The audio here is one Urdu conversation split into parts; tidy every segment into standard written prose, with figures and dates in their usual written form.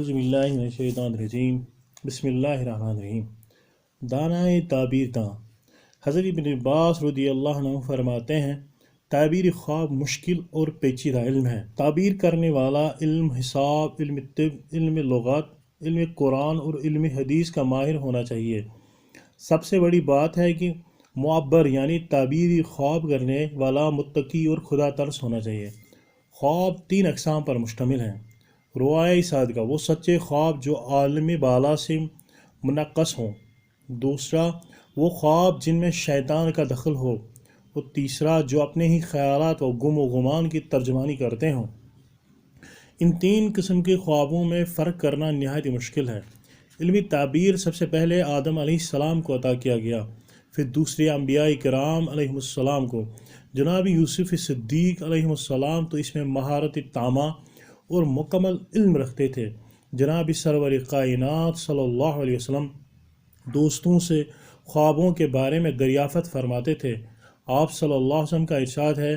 اعوذ باللہ من الشیطان الرجیم بسم اللہ الرحمن الرحیم۔ دانائے تعبیر داں حضرت ابن عباس رضی اللہ عنہ فرماتے ہیں، تعبیر خواب مشکل اور پیچیدہ علم ہے۔ تعبیر کرنے والا علم حساب، علم طب، علم لغات، علم قرآن اور علم حدیث کا ماہر ہونا چاہیے۔ سب سے بڑی بات ہے کہ معبر یعنی تعبیر خواب کرنے والا متقی اور خدا ترس ہونا چاہیے۔ خواب 3 اقسام پر مشتمل ہیں۔ رؤیائے صادقہ، وہ سچے خواب جو عالم بالا سے منعکس ہوں۔ دوسرا، وہ خواب جن میں شیطان کا دخل ہو۔ اور تیسرا، جو اپنے ہی خیالات و گم و گمان کی ترجمانی کرتے ہوں۔ ان 3 قسم کے خوابوں میں فرق کرنا نہایت مشکل ہے۔ علمی تعبیر سب سے پہلے آدم علیہ السلام کو عطا کیا گیا، پھر دوسرے انبیاء کرام علیہ السلام کو۔ جناب یوسف صدیق علیہ السلام تو اس میں مہارت تامہ اور مکمل علم رکھتے تھے۔ جناب سرور کائنات صلی اللہ علیہ وسلم دوستوں سے خوابوں کے بارے میں دریافت فرماتے تھے۔ آپ صلی اللہ علیہ وسلم کا ارشاد ہے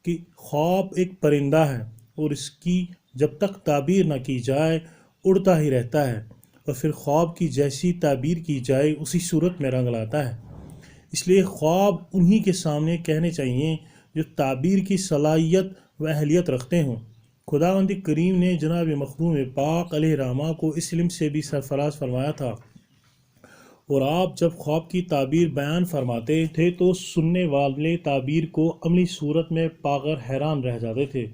کہ خواب ایک پرندہ ہے اور اس کی جب تک تعبیر نہ کی جائے اڑتا ہی رہتا ہے، اور پھر خواب کی جیسی تعبیر کی جائے اسی صورت میں رنگ لاتا ہے۔ اس لیے خواب انہی کے سامنے کہنے چاہیے جو تعبیر کی صلاحیت و اہلیت رکھتے ہوں۔ خداوند کریم نے جناب مخدوم پاک علیہ الرحمہ کو اس علم سے بھی سرفراز فرمایا تھا، اور آپ جب خواب کی تعبیر بیان فرماتے تھے تو سننے والے تعبیر کو عملی صورت میں پا کر حیران رہ جاتے تھے۔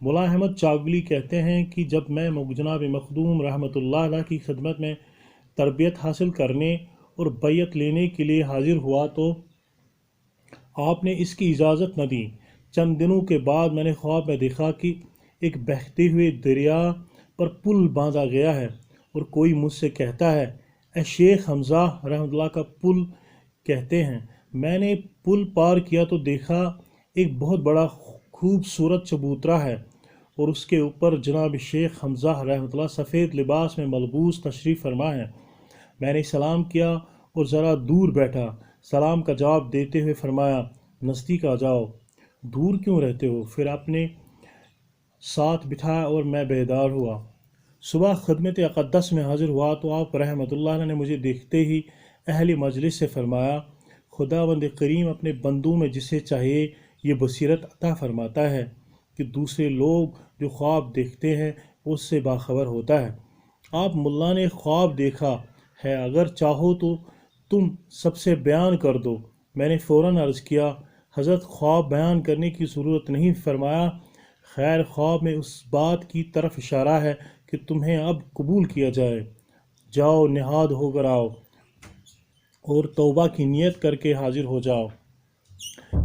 مولا احمد چاگلی کہتے ہیں کہ جب میں جناب مخدوم رحمۃ اللہ علیہ کی خدمت میں تربیت حاصل کرنے اور بیعت لینے کے لیے حاضر ہوا تو آپ نے اس کی اجازت نہ دی۔ چند دنوں کے بعد میں نے خواب میں دیکھا کہ ایک بہتے ہوئے دریا پر پل باندھا گیا ہے، اور کوئی مجھ سے کہتا ہے، اے شیخ حمزہ رحمۃ اللہ کا پل کہتے ہیں۔ میں نے پل پار کیا تو دیکھا ایک بہت بڑا خوبصورت چبوترا ہے، اور اس کے اوپر جناب شیخ حمزہ رحمۃ اللہ سفید لباس میں ملبوس تشریف فرما ہے۔ میں نے سلام کیا اور ذرا دور بیٹھا۔ سلام کا جواب دیتے ہوئے فرمایا، نزدیک آ جاؤ، دور کیوں رہتے ہو؟ پھر اپنے ساتھ بٹھایا اور میں بیدار ہوا۔ صبح خدمت اقدس میں حاضر ہوا تو آپ رحمۃ اللہ علیہ نے مجھے دیکھتے ہی اہل مجلس سے فرمایا، خداوند کریم اپنے بندوں میں جسے چاہیے یہ بصیرت عطا فرماتا ہے کہ دوسرے لوگ جو خواب دیکھتے ہیں اس سے باخبر ہوتا ہے۔ آپ ملا نے خواب دیکھا ہے، اگر چاہو تو تم سب سے بیان کر دو۔ میں نے فوراً عرض کیا، حضرت خواب بیان کرنے کی ضرورت نہیں۔ فرمایا، خیر، خواب میں اس بات کی طرف اشارہ ہے کہ تمہیں اب قبول کیا جائے۔ جاؤ، نہاد ہو کر آؤ اور توبہ کی نیت کر کے حاضر ہو جاؤ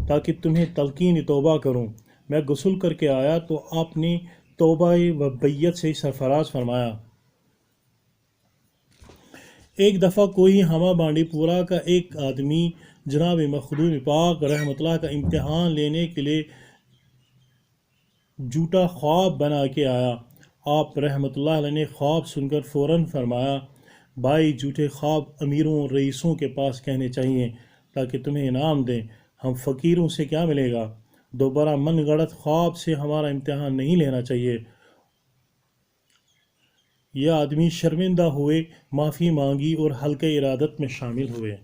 تاکہ تمہیں تلقین توبہ کروں۔ میں غسل کر کے آیا تو آپ نے توبہ و بیعت سے سرفراز فرمایا۔ ایک دفعہ کوئی ہمہ بانڈی پورہ کا ایک آدمی جناب مخدوم پاک رحمۃ اللہ کا امتحان لینے کے لیے جھوٹا خواب بنا کے آیا۔ آپ رحمۃ اللہ علیہ نے خواب سن کر فوراً فرمایا، بھائی، جھوٹے خواب امیروں اور رئیسوں کے پاس کہنے چاہیے تاکہ تمہیں انعام دیں، ہم فقیروں سے کیا ملے گا؟ دوبارہ من گڑت خواب سے ہمارا امتحان نہیں لینا چاہیے۔ یہ آدمی شرمندہ ہوئے، معافی مانگی اور حلقہ ارادت میں شامل ہوئے۔